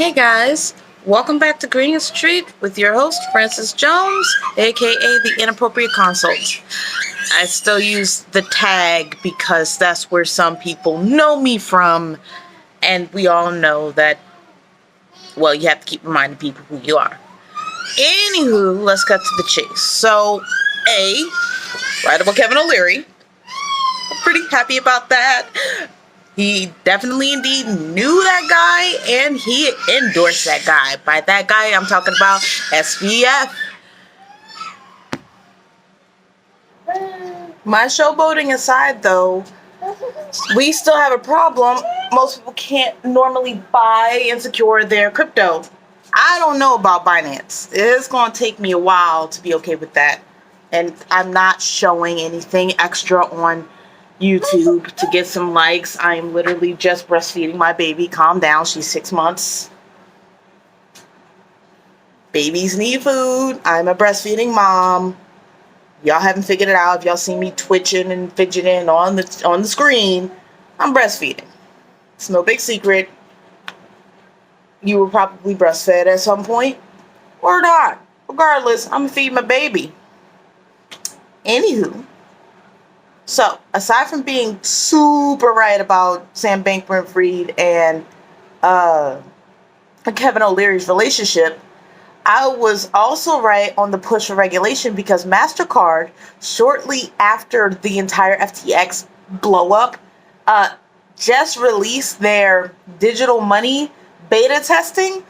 Hey guys, welcome back to Green Street with your host Francis Jones, aka the Inappropriate Consult. I still use the tag because that's where some people know me from, and we all know that, well, you have to keep reminding people who you are. Anywho, let's cut to the chase. So, write about Kevin O'Leary. I'm pretty happy about that. He definitely indeed knew that guy and he endorsed that guy. By that guy, I'm talking about SBF. My showboating aside, though, we still have a problem. Most people can't normally buy and secure their crypto. I don't know about Binance. It's going to take me a while to be okay with that. And I'm not showing anything extra on YouTube to get some likes. I'm literally just breastfeeding my baby. Calm down. She's 6 months. Babies need food. I'm a breastfeeding mom. Y'all haven't figured it out. If y'all see me twitching and fidgeting on the screen, I'm breastfeeding. It's no big secret. You were probably breastfed at some point or not. Regardless, I'm gonna feed my baby. Anywho, so aside from being super right about Sam Bankman-Fried and Kevin O'Leary's relationship, I was also right on the push for regulation because MasterCard, shortly after the entire FTX blow up, just released their digital money beta testing,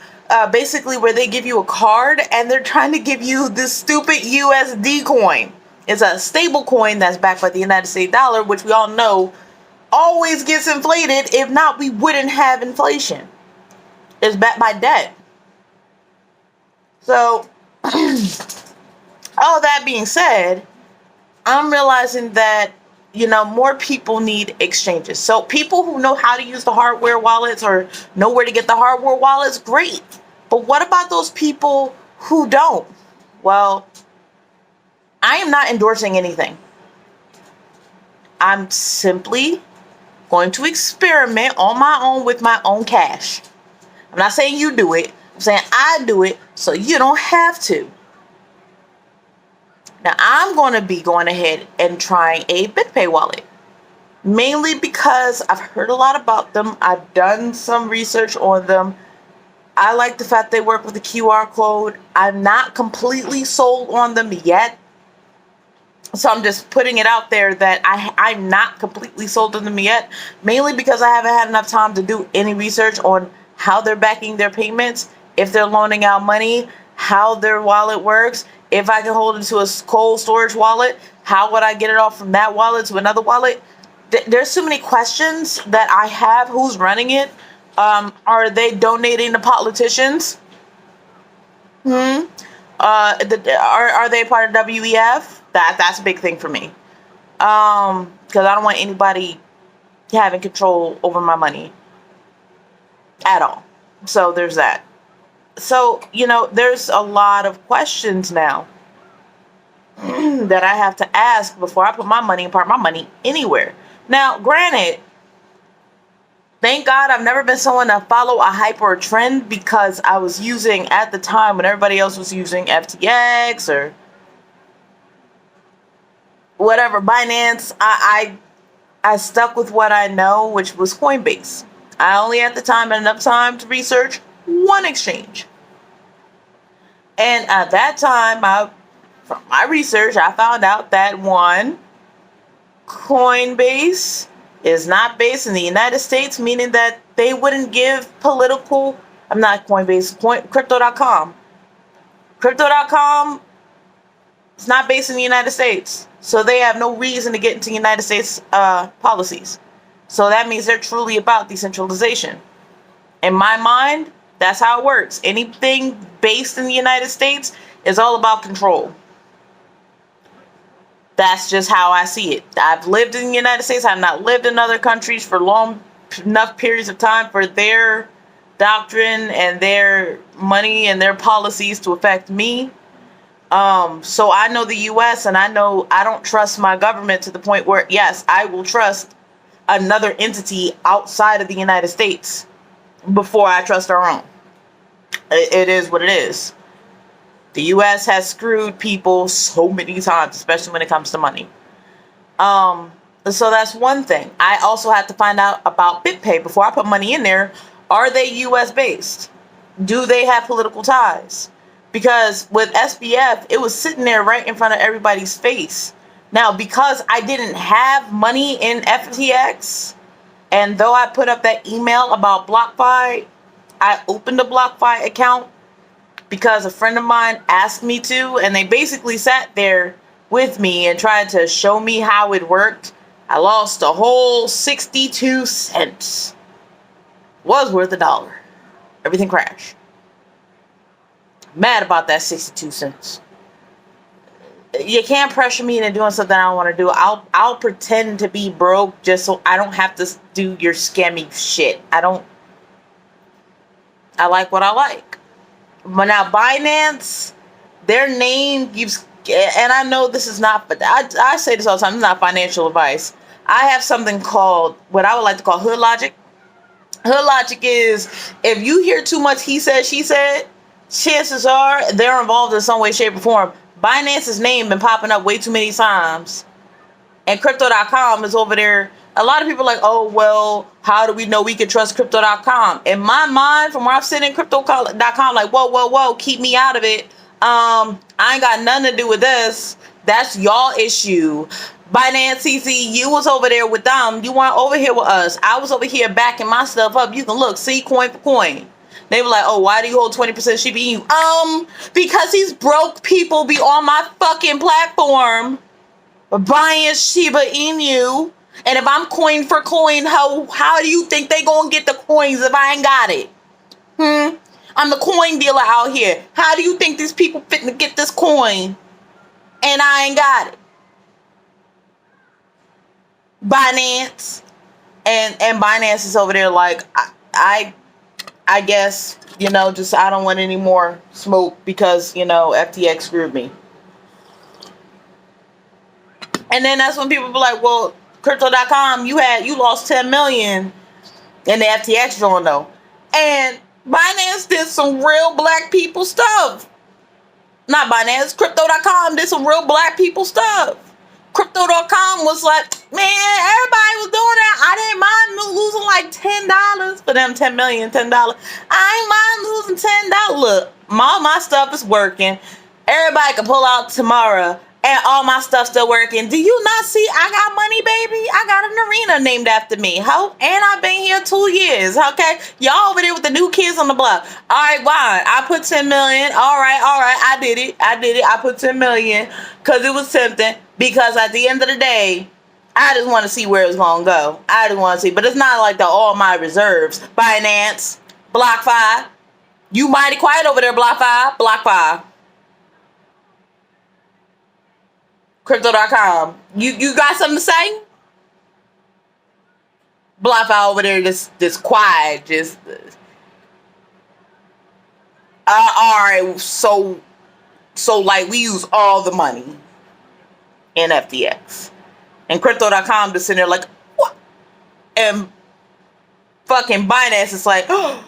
basically where they give you a card and they're trying to give you this stupid USD coin. It's a stable coin that's backed by the United States dollar, which we all know always gets inflated. If not, we wouldn't have inflation. It's backed by debt. So, all that being said, I'm realizing that, more people need exchanges. So people who know how to use the hardware wallets or know where to get the hardware wallets, great. But what about those people who don't? Well, I am not endorsing anything. I'm simply going to experiment on my own with my own cash. I'm not saying you do it. I'm saying I do it so you don't have to. Now, I'm going to be going ahead and trying a BitPay wallet. Mainly because I've heard a lot about them. I've done some research on them. I like the fact they work with the QR code. I'm not completely sold on them yet. So I'm just putting it out there that I'm not completely sold on them yet. Mainly because I haven't had enough time to do any research on how they're backing their payments, if they're loaning out money, how their wallet works, if I can hold it to a cold storage wallet, how would I get it off from that wallet to another wallet? There's so many questions that I have. Who's running it? Are they donating to politicians? Are they part of WEF? That's a big thing for me. Because I don't want anybody having control over my money at all. So there's that. So, there's a lot of questions now that I have to ask before I put my money and part my money anywhere. Now, granted, thank God I've never been someone to follow a hype or a trend because I was using, at the time when everybody else was using FTX or whatever, Binance, I stuck with what I know, which was Coinbase. I only had the time and enough time to research one exchange. And at that time, from my research, I found out that one, Coinbase is not based in the United States, meaning that they wouldn't give political, I'm not Coinbase, Crypto.com. Crypto.com is not based in the United States. So they have no reason to get into United States policies. So that means they're truly about decentralization. In my mind, that's how it works. Anything based in the United States is all about control. That's just how I see it. I've lived in the United States. I've not lived in other countries for long enough periods of time for their doctrine and their money and their policies to affect me. So I know the U.S. and I know I don't trust my government to the point where, yes, I will trust another entity outside of the United States before I trust our own. It is what it is. The U.S. has screwed people so many times, especially when it comes to money. So that's one thing. I also had to find out about BitPay before I put money in there. Are they U.S. based? Do they have political ties? Because with SBF, it was sitting there right in front of everybody's face. Now, because I didn't have money in FTX, and though I put up that email about BlockFi, I opened a BlockFi account because a friend of mine asked me to, and they basically sat there with me and tried to show me how it worked. I lost a whole 62 cents. Was worth $1. Everything crashed. Mad about that 62 cents. You can't pressure me into doing something I don't want to do. I'll pretend to be broke just so I don't have to do your scammy shit. I like what I like. But now Binance, their name keeps, and I know this is not, but I say this all the time, it's not financial advice. I have something called, what I would like to call hood logic. Hood logic is, if you hear too much he said, she said, chances are they're involved in some way, shape, or form. Binance's name been popping up way too many times. And Crypto.com is over there. A lot of people are like, oh, well, how do we know we can trust Crypto.com? In my mind, from where I'm sitting, Crypto.com, like, whoa, keep me out of it. I ain't got nothing to do with this. That's y'all issue. Binance CC, you was over there with them. You weren't over here with us. I was over here backing my stuff up. You can look, see coin for coin. They were like, oh, why do you hold 20% Shiba Inu? Because these broke people be on my fucking platform buying Shiba Inu. And if I'm coin for coin, how do you think they gonna get the coins if I ain't got it? I'm the coin dealer out here. How do you think these people fit to get this coin and I ain't got it? Binance. And Binance is over there like, I guess, just I don't want any more smoke because, FTX screwed me. And then that's when people be like, well, Crypto.com, you lost 10 million in the FTX joint though. And Binance did some real black people stuff. Not Binance, Crypto.com did some real black people stuff. Crypto.com was like, man, everybody was doing that. I didn't mind losing like $10 for them 10 million, $10. I ain't mind losing $10. Look, all my stuff is working. Everybody can pull out tomorrow and all my stuff still working. Do you not see I got money, baby? I got an arena named after me. Ho, and I've been here 2 years, okay? Y'all over there with the new kids on the block. All right, fine. I put 10 million. All right. I did it. I put 10 million because it was tempting. Because at the end of the day, I just want to see where it's going to go. I just want to see. But it's not like all my reserves. Binance, BlockFi. You mighty quiet over there, BlockFi. Crypto.com. You got something to say? BlockFi over there just quiet. Just. Alright, so like we use all the money in FTX. And Crypto.com just sitting there like, what? And fucking Binance is like, oh.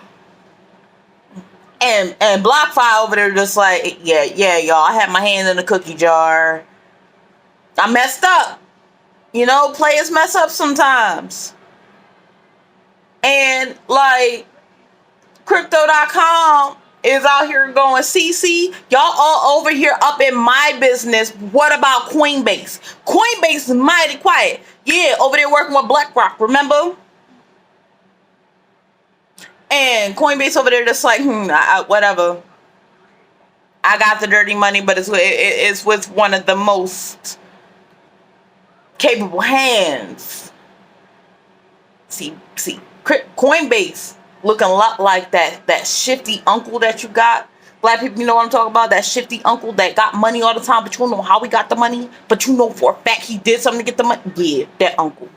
And BlockFi over there just like, yeah, y'all, I had my hand in the cookie jar. I messed up. Players mess up sometimes. And like, Crypto.com is out here going, CC, y'all all over here up in my business. What about Coinbase? Coinbase is mighty quiet. Yeah, over there working with BlackRock, remember? And Coinbase over there just like, whatever. I got the dirty money, but it's with one of the most capable hands. See, Coinbase looking a lot like that shifty uncle that you got. Black people, you know what I'm talking about? That shifty uncle that got money all the time, but you don't know how he got the money, but you know for a fact he did something to get the money. Yeah, that uncle.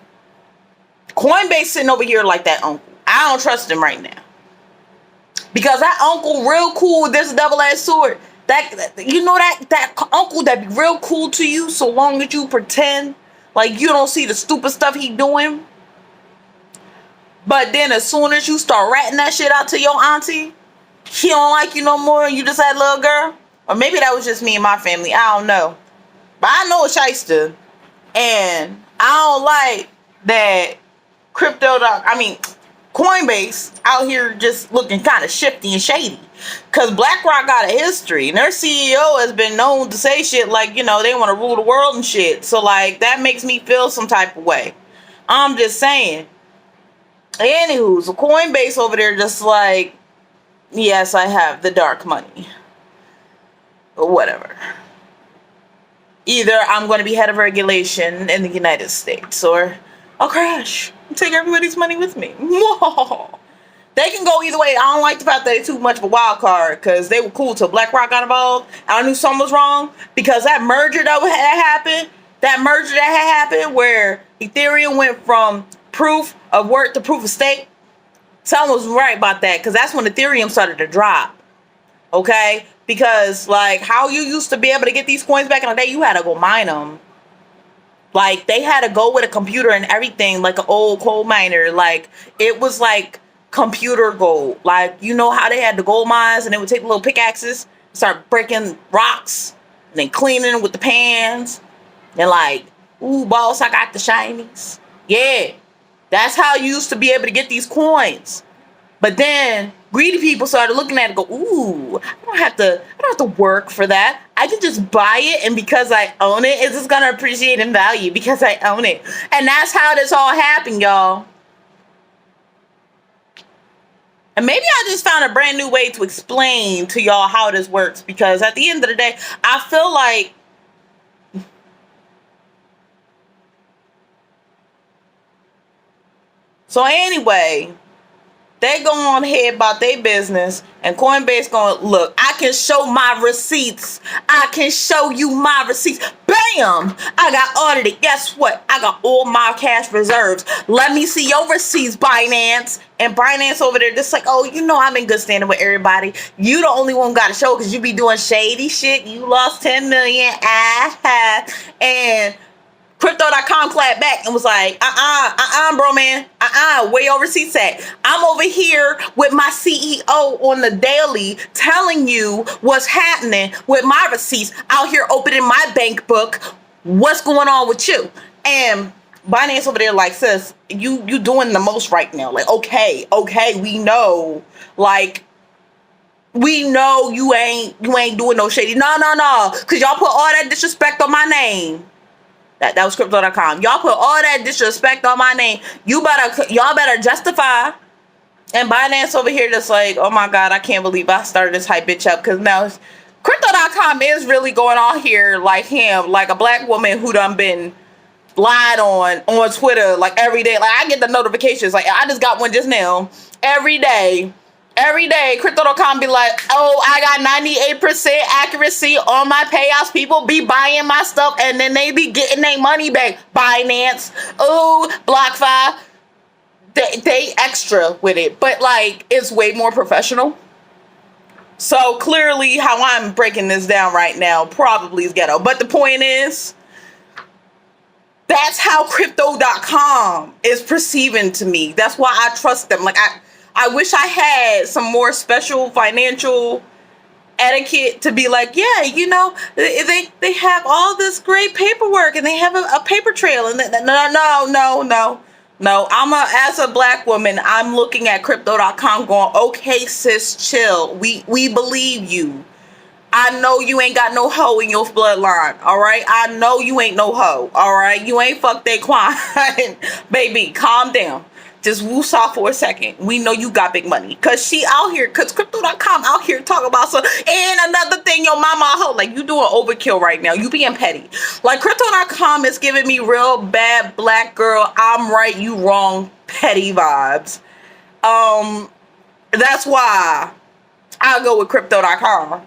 Coinbase sitting over here like that uncle. I don't trust him right now. Because that uncle real cool, there's a double-edged sword. That uncle that be real cool to you so long as you pretend like you don't see the stupid stuff he doing. But then as soon as you start ratting that shit out to your auntie, He don't like you no more. You just that little girl, or maybe that was just me and my family. I don't know, but I know a shyster, and I don't like that Coinbase out here just looking kind of shifty and shady. Cause BlackRock got a history, and their CEO has been known to say shit like, they want to rule the world and shit. So like that makes me feel some type of way. I'm just saying. Anywho, so Coinbase over there just like, yes, I have the dark money. Or whatever. Either I'm going to be head of regulation in the United States, or I'll crash and take everybody's money with me. Whoa. They can go either way. I don't like the fact that they're too much of a wild card, because they were cool till BlackRock got involved. I knew something was wrong, because that merger that had happened where Ethereum went from proof of work to proof of stake. Someone was right about that, because that's when Ethereum started to drop. Okay? Because, like, how you used to be able to get these coins back in the day, you had to go mine them. Like, they had to go with a computer and everything, like an old coal miner. Like, it was like computer gold. Like, you know how they had the gold mines, and they would take little pickaxes, start breaking rocks, and then cleaning them with the pans. And like, ooh, boss, I got the shinies. Yeah, that's how you used to be able to get these coins. But then greedy people started looking at it and go, ooh, I don't have to work for that. I can just buy it, and because I own it, it's just gonna appreciate in value because I own it. And that's how this all happened, y'all. And maybe I just found a brand new way to explain to y'all how this works, because at the end of the day, I feel like so anyway, they go on ahead about their business, and Coinbase going, look, I can show my receipts. I can show you my receipts. Bam! I got audited. Guess what? I got all my cash reserves. Let me see your receipts, Binance. And Binance over there just like, oh, I'm in good standing with everybody. You the only one got to show because you be doing shady shit. You lost 10 million. And Crypto.com clapped back and was like, bro, man. Where your receipts at? I'm over here with my CEO on the daily telling you what's happening with my receipts, out here opening my bank book. What's going on with you? And Binance over there like, sis, you doing the most right now. Like, okay, we know. Like, we know you ain't doing no shady. No. Because y'all put all that disrespect on my name. That was Crypto.com. Y'all put all that disrespect on my name. Y'all better justify. And Binance over here just like, oh my God, I can't believe I started this hype bitch up. Because now Crypto.com is really going on here like him, like a black woman who done been lied on Twitter like every day. Like, I get the notifications. Like, I just got one just now. Every day, Crypto.com be like, oh, I got 98% accuracy on my payouts. People be buying my stuff, and then they be getting their money back. Binance, oh, BlockFi, they extra with it. But, like, it's way more professional. So, clearly, how I'm breaking this down right now probably is ghetto. But the point is, that's how Crypto.com is perceiving to me. That's why I trust them. Like, I wish I had some more special financial etiquette to be like, yeah, they have all this great paperwork, and they have a paper trail. And no. As a black woman, I'm looking at Crypto.com going, okay, sis, chill. We believe you. I know you ain't got no hoe in your bloodline, all right? I know you ain't no hoe, all right? You ain't fucked that client. Baby, calm down. Just woosah for a second. We know you got big money. Because Crypto.com out here talking about some. And another thing, your mama a hoe. Like, you doing overkill right now. You being petty. Like, Crypto.com is giving me real bad black girl, I'm right, you wrong, petty vibes. That's why I'll go with Crypto.com.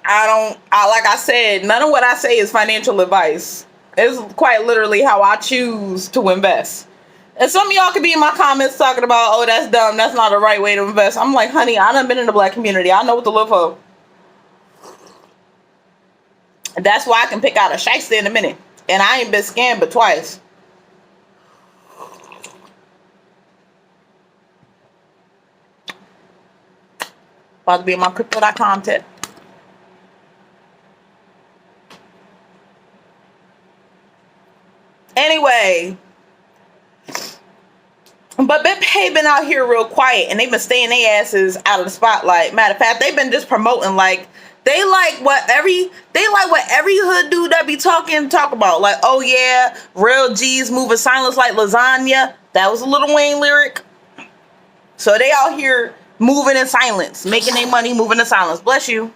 Like I said, none of what I say is financial advice. It's quite literally how I choose to invest. And some of y'all could be in my comments talking about, oh, that's dumb. That's not the right way to invest. I'm like, honey, I done been in the black community. I know what to look for. That's why I can pick out a shyster in a minute. And I ain't been scammed but twice. About to be in my crypto.com tip. Anyway, but BitPay been out here real quiet, and they've been staying their asses out of the spotlight. Matter of fact, they've been just promoting like they like what every hood dude that be talk about. Like, oh yeah, real G's moving silence like lasagna. That was a Lil Wayne lyric. So they out here moving in silence, making their money, moving in silence. Bless you.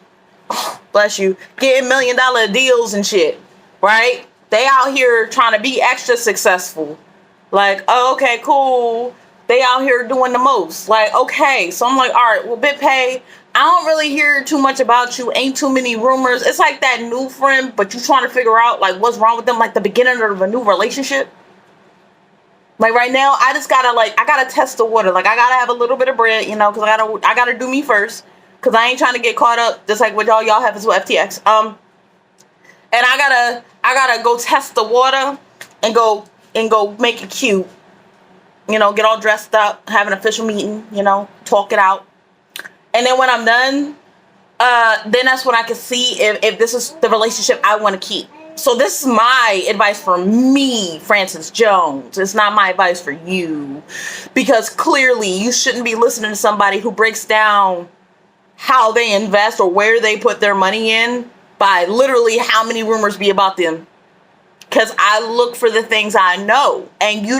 Bless you. Getting $1 million deals and shit. Right? They out here trying to be extra successful. Like, oh, okay, cool. They out here doing the most. Like, okay. So I'm like, all right, well, BitPay, I don't really hear too much about you. Ain't too many rumors. It's like that new friend, but you trying to figure out like what's wrong with them, like the beginning of a new relationship. Like right now, I just gotta I gotta test the water. Like I gotta have a little bit of bread, you know, because I gotta do me first. Cause I ain't trying to get caught up just like what y'all have is with FTX. And I gotta go test the water and go make it cute. You know, get all dressed up, have an official meeting, you know, talk it out. And then when I'm done, then that's when I can see if this is the relationship I want to keep. So this is my advice for me, Francis Jones. It's not my advice for you. Because clearly you shouldn't be listening to somebody who breaks down how they invest or where they put their money in by literally how many rumors be about them. Because I look for the things I know. And you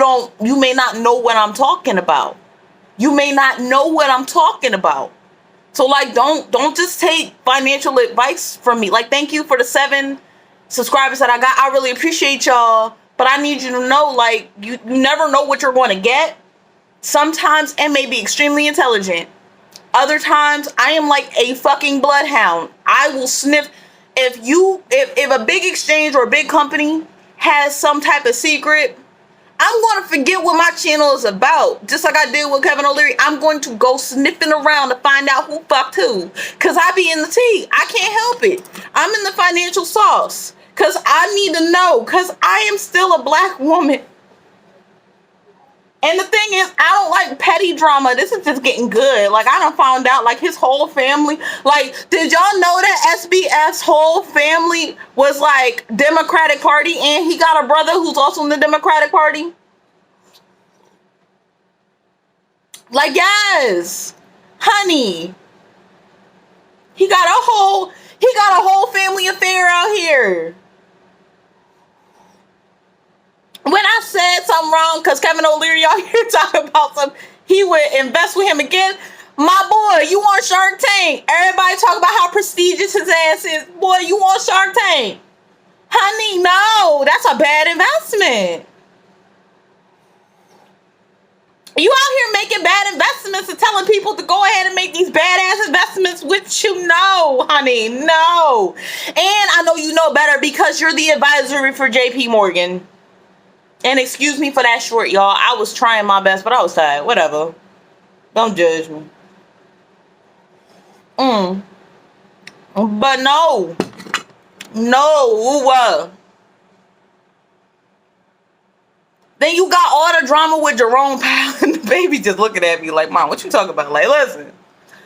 may not know what I'm talking about. You may not know what I'm talking about. So like, don't just take financial advice from me. Like, thank you for the 7 subscribers that I got. I really appreciate y'all. But I need you to know, like, you never know what you're going to get. Sometimes it may be extremely intelligent. Other times I am like a fucking bloodhound. I will sniff. If a big exchange or a big company has some type of secret, I'm going to forget what my channel is about. Just like I did with Kevin O'Leary, I'm going to go sniffing around to find out who fucked who. Because I be in the tea. I can't help it. I'm in the financial sauce. Because I need to know. Because I am still a black woman. And the thing is, I don't like petty drama. This is just getting good. Like, I done found out, like, his whole family. Like, did y'all know that SBF's whole family was, like, Democratic Party? And he got a brother who's also in the Democratic Party? Like, yes. Honey. He got a whole family affair out here. When I said something wrong, because Kevin O'Leary out here talking about he would invest with him again. My boy, you on Shark Tank. Everybody talk about how prestigious his ass is. Boy, you on Shark Tank. Honey, no, that's a bad investment. You out here making bad investments and telling people to go ahead and make these badass investments with you. No, honey, no. And I know you know better because you're the advisory for JP Morgan. And excuse me for that short, y'all. I was trying my best, but I was tired. Whatever. Don't judge me. But no. No. Then you got all the drama with Jerome Powell. And the baby just looking at me like, Mom, what you talking about? Like, listen.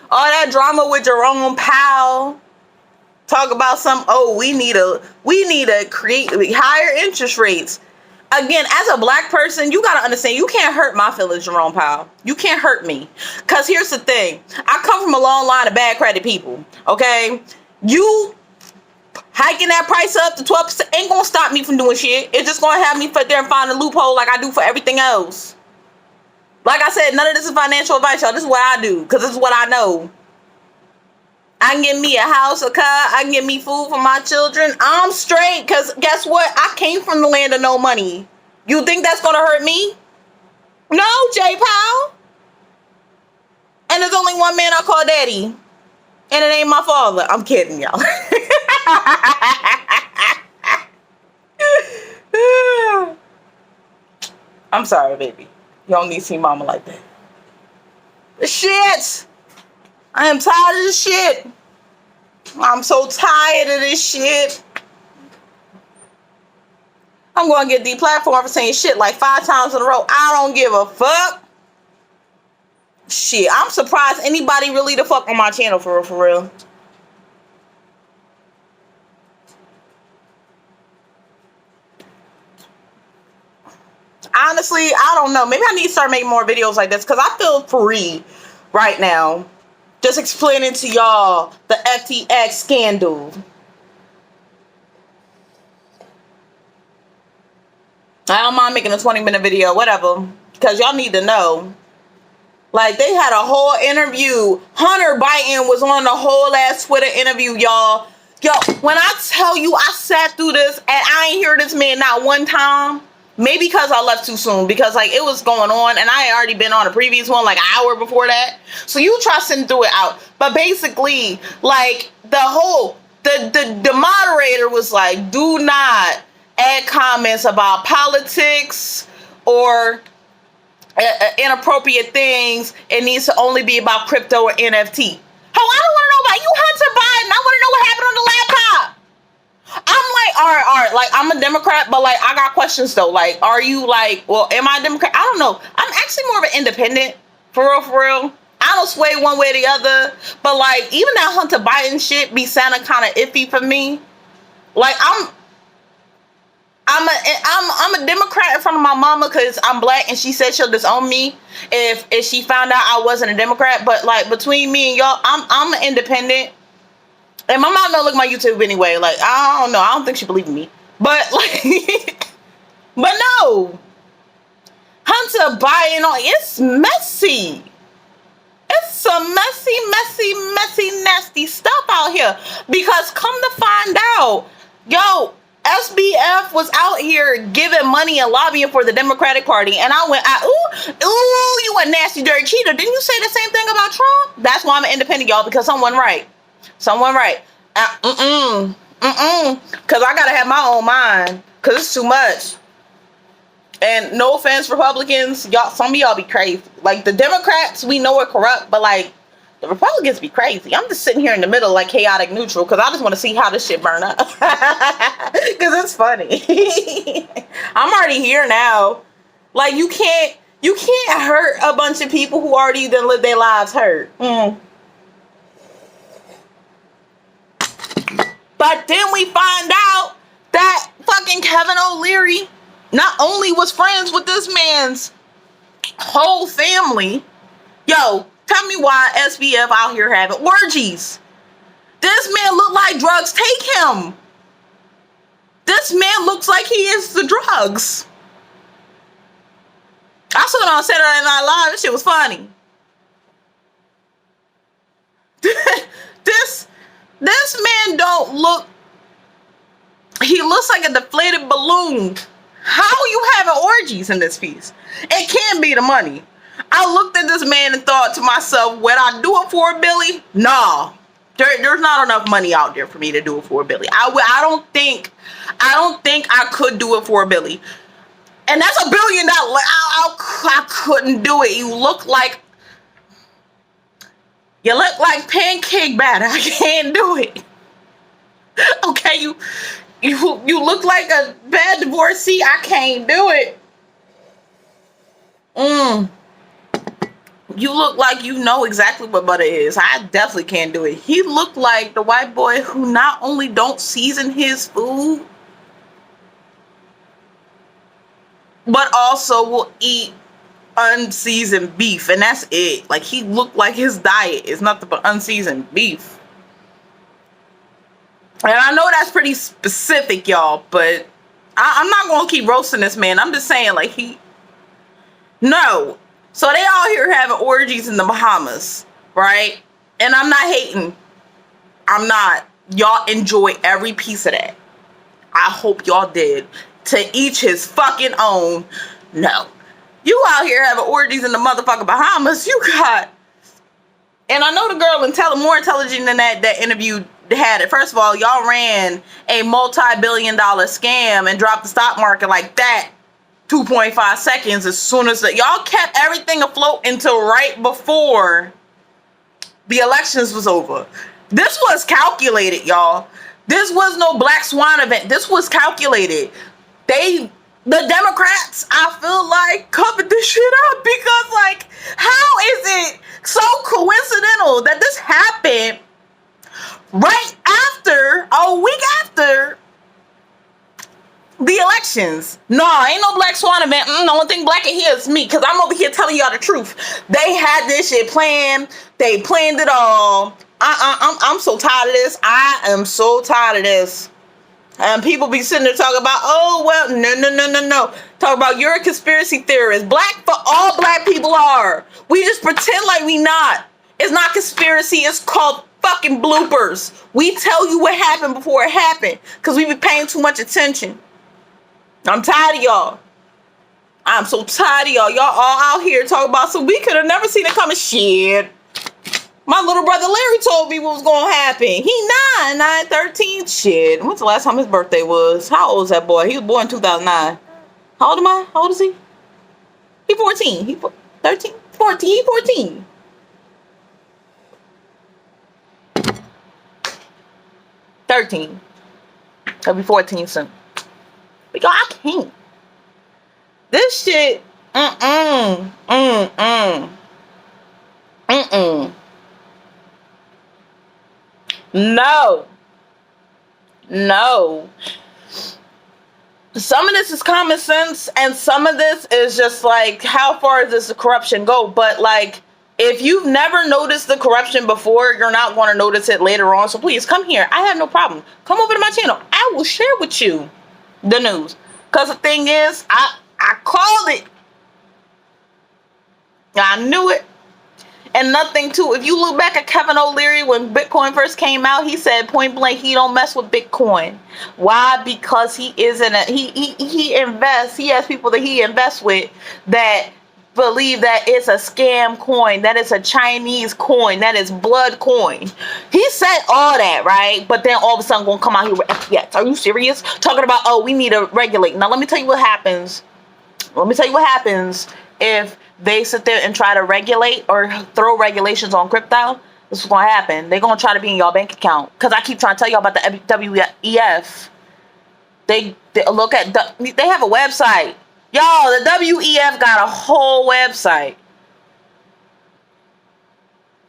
All that drama with Jerome Powell. Talk about we need to create higher interest rates. Again, as a black person, you got to understand, you can't hurt my feelings, Jerome Powell. You can't hurt me. Because here's the thing. I come from a long line of bad credit people, okay? You hiking that price up to 12% ain't going to stop me from doing shit. It's just going to have me sit there and find a loophole like I do for everything else. Like I said, none of this is financial advice, y'all. This is what I do because this is what I know. I can get me a house, a car. I can get me food for my children. I'm straight because guess what? I came from the land of no money. You think that's going to hurt me? No, J. Powell. And there's only one man I call daddy. And it ain't my father. I'm kidding, y'all. I'm sorry, baby. You don't need to see mama like that. The shit. I am tired of this shit. I'm so tired of this shit. I'm going to get deplatformed for saying shit like 5 times in a row. I don't give a fuck. Shit, I'm surprised anybody really the fuck on my channel for real, for real. Honestly, I don't know. Maybe I need to start making more videos like this because I feel free right now. Just explaining to y'all the FTX scandal. I don't mind making a 20-minute video, whatever. Because y'all need to know. Like, they had a whole interview. Hunter Biden was on the whole ass Twitter interview, y'all. Yo, when I tell you I sat through this and I ain't hear this man not one time. Maybe because I left too soon. Because, like, it was going on. And I had already been on a previous one, like, an hour before that. So you try sitting through it out. But basically, like, the moderator was like, do not add comments about politics or inappropriate things. It needs to only be about crypto or NFT. Oh, I don't want to know about you, Hunter Biden. I want to know what happened on the laptop. I'm like, all right. Like, I'm a Democrat, but like, I got questions though. Like, are you like, well, am I a Democrat? I don't know. I'm actually more of an independent, for real, for real. I don't sway one way or the other. But like, even that Hunter Biden shit be sounding kind of iffy for me. Like, I'm a Democrat in front of my mama because I'm black and she said she'll disown me if she found out I wasn't a Democrat. But like, between me and y'all, I'm an independent. And my mom don't look at my YouTube anyway. Like, I don't know. I don't think she believed me. But like, but no. Hunter Biden, it's messy. It's some messy, nasty stuff out here. Because come to find out, yo, SBF was out here giving money and lobbying for the Democratic Party. And I went, ooh, you a nasty, dirty cheater. Didn't you say the same thing about Trump? That's why I'm an independent, y'all, because someone right. Because I gotta have my own mind. Because it's too much. And no offense, Republicans, y'all, some of y'all be crazy. Like, the Democrats, we know are corrupt, but like, the Republicans be crazy. I'm just sitting here in the middle, like chaotic neutral, because I just want to see how this shit burn up. Because it's funny. I'm already here now. Like, you can't hurt a bunch of people who already done lived their lives hurt. But then we find out that fucking Kevin O'Leary not only was friends with this man's whole family. Yo, tell me why SBF out here having orgies. This man look like drugs take him. This man looks like he is the drugs. I saw it on Saturday Night Live. This shit was funny. This man don't look. He looks like a deflated balloon. How you having orgies in this piece? It can't be the money. I looked at this man and thought to myself, would I do it for a Billy? Nah. There's not enough money out there for me to do it for a Billy. I don't think I could do it for a Billy. And that's $1 billion. I couldn't do it. You look like pancake batter. I can't do it. Okay, you look like a bad divorcee. I can't do it. You look like you know exactly what butter is. I definitely can't do it. He looked like the white boy who not only don't season his food, but also will eat unseasoned beef, and that's it. Like, he looked like his diet is nothing but unseasoned beef. And I know that's pretty specific, y'all, but I'm not gonna keep roasting this man. I'm just saying, like, no. So they all here having orgies in the Bahamas, right? And I'm not hating. I'm not. Y'all enjoy every piece of that. I hope y'all did. To each his fucking own. No. You out here having orgies in the motherfucking Bahamas. You got. And I know the girl more intelligent than that interview had it. First of all, y'all ran a multi-billion-dollar scam and dropped the stock market like that 2.5 seconds as soon as y'all kept everything afloat until right before the elections was over. This was calculated, y'all. This was no black swan event. This was calculated. They The Democrats, I feel like, covered this shit up because, like, how is it so coincidental that this happened right after, a week after the elections? No, ain't no black swan event. The only thing black in here is me, because I'm over here telling y'all the truth. They had this shit planned. They planned it all. I'm so tired of this. I am so tired of this. And people be sitting there talking about, oh, well, no. Talk about you're a conspiracy theorist. All black people are. We just pretend like we not. It's not conspiracy. It's called fucking bloopers. We tell you what happened before it happened because we be paying too much attention. I'm tired of y'all. I'm so tired of y'all. Y'all all out here talking about, so we could have never seen it coming. Shit. My little brother Larry told me what was going to happen. He 13. Shit. When's the last time his birthday was? How old is that boy? He was born in 2009. How old am I? How old is he? He 14. He 13? 14. He 14. He'll be 14 soon. But y'all, I can't. This shit. No. Some of this is common sense, and some of this is just like, how far does the corruption go? But like, if you've never noticed the corruption before, you're not going to notice it later on. So please come here. I have no problem. Come over to my channel. I will share with you the news. Because the thing is, I called it. I knew it. And nothing too. If you look back at Kevin O'Leary when Bitcoin first came out, he said point blank, he don't mess with Bitcoin. Why? Because he isn't he invests. He has people that he invests with that believe that it's a scam coin, that it's a Chinese coin, that is blood coin. He said all that, right? But then all of a sudden gonna come out here with FTX. Are you serious? Talking about, oh, we need to regulate. Now let me tell you what happens. If they sit there and try to regulate or throw regulations on crypto. This is going to happen. They're going to try to be in y'all bank account. Because I keep trying to tell y'all about the WEF. They look at, they have a website. Y'all, the WEF got a whole website.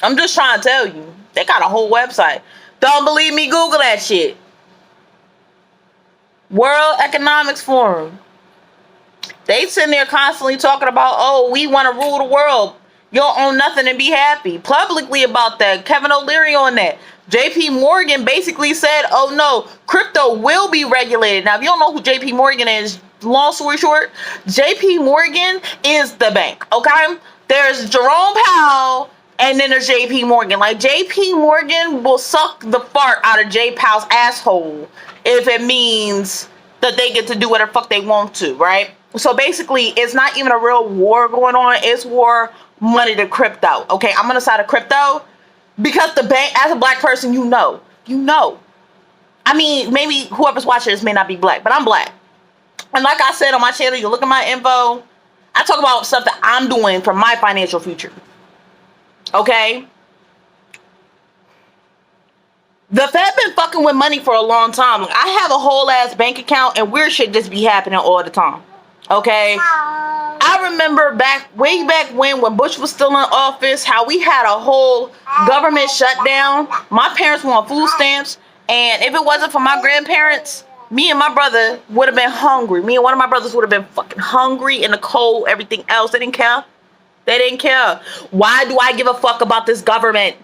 I'm just trying to tell you. They got a whole website. Don't believe me? Google that shit. World Economics Forum. They sitting there constantly talking about, oh, we want to rule the world. You'll own nothing and be happy. Publicly about that. Kevin O'Leary on that. JP Morgan basically said, oh no, crypto will be regulated. Now, if you don't know who JP Morgan is, long story short, JP Morgan is the bank, okay? There's Jerome Powell, and then there's JP Morgan. Like, JP Morgan will suck the fart out of J Powell's asshole if it means that they get to do whatever the fuck they want to, right? So basically, it's not even a real war going on. It's war money to crypto. Okay, I'm on the side of crypto because the bank, as a black person, you know. I mean, maybe whoever's watching this may not be black, but I'm black. And like I said on my channel, you look at my info, I talk about stuff that I'm doing for my financial future. Okay? The Fed been fucking with money for a long time. Like, I have a whole ass bank account and weird shit just be happening all the time. Okay, I remember way back when Bush was still in office, how we had a whole government shutdown. My parents were on food stamps, and if it wasn't for my grandparents, me and my brother would have been hungry. Me and one of my brothers would have been fucking hungry in the cold, everything else. They didn't care. Why do I give a fuck about this government?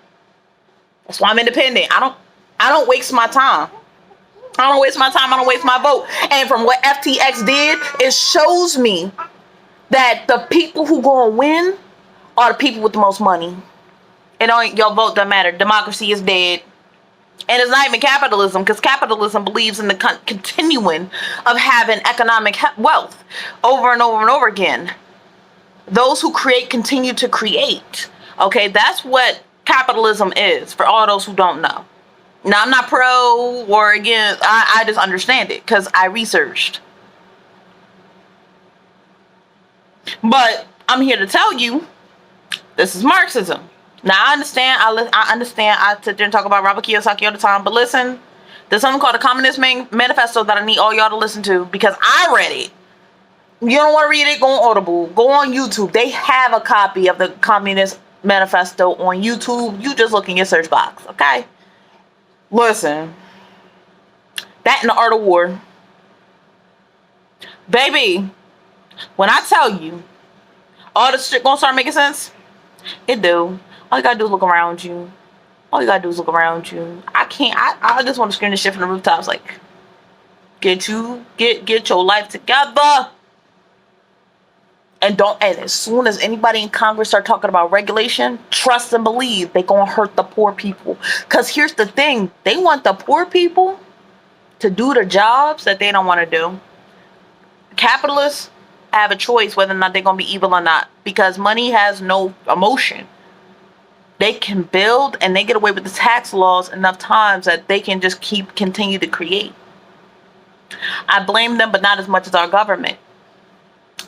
That's why I'm independent. I don't waste my time. I don't waste my vote. And from what FTX did, it shows me that the people who gonna win are the people with the most money. And your vote doesn't matter. Democracy is dead. And it's not even capitalism, because capitalism believes in the continuing of having economic wealth over and over and over again. Those who create continue to create. Okay, that's what capitalism is, for all those who don't know. Now, I'm not pro or against. I just understand it because I researched. But I'm here to tell you, this is Marxism. Now, I understand. I sit there and talk about Robert Kiyosaki all the time. But listen, there's something called the Communist Manifesto that I need all y'all to listen to because I read it. You don't want to read it? Go on Audible. Go on YouTube. They have a copy of the Communist Manifesto on YouTube. You just look in your search box, okay? Listen. That and the Art of War. Baby, when I tell you, all this shit gonna start making sense, it do. All you gotta do is look around you. All you gotta do is look around you. I just want to scream this shit from the rooftops, like, get your life together. And as soon as anybody in Congress start talking about regulation, trust and believe they gonna hurt the poor people. Cause here's the thing, they want the poor people to do the jobs that they don't want to do. Capitalists have a choice whether or not they're gonna be evil or not, because money has no emotion. They can build and they get away with the tax laws enough times that they can just continue to create. I blame them, but not as much as our government,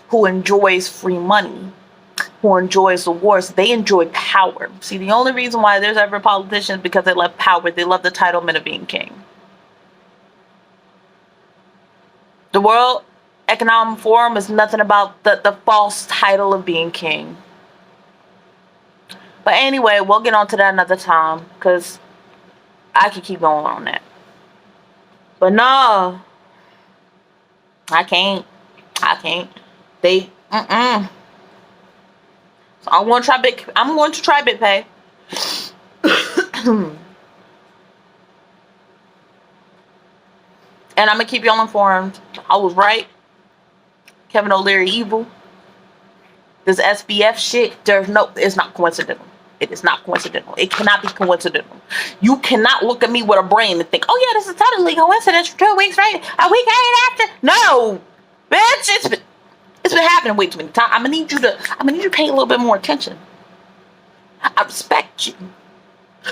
who enjoys free money, who enjoys the wars. They enjoy power. See, the only reason why there's ever politicians is because they love power. They love the entitlement of being king. The World Economic Forum is nothing about the false title of being king. But anyway, we'll get on to that another time, because I could keep going on that. But no, I can't. They, So I'm going to try BitPay. And I'm going to keep y'all informed. I was right. Kevin O'Leary evil. This SBF shit, it's not coincidental. It is not coincidental. It cannot be coincidental. You cannot look at me with a brain and think, oh yeah, this is totally coincidence for 2 weeks, right? A week after. No, bitch, it's been happening way too many times. I'm gonna need you to pay a little bit more attention. I respect you,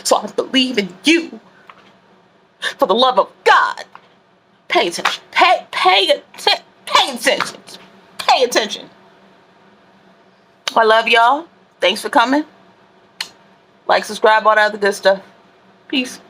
so I believe in you. For the love of God, pay attention. Pay attention. Pay attention. I love y'all. Thanks for coming. Like, subscribe, all that other good stuff. Peace.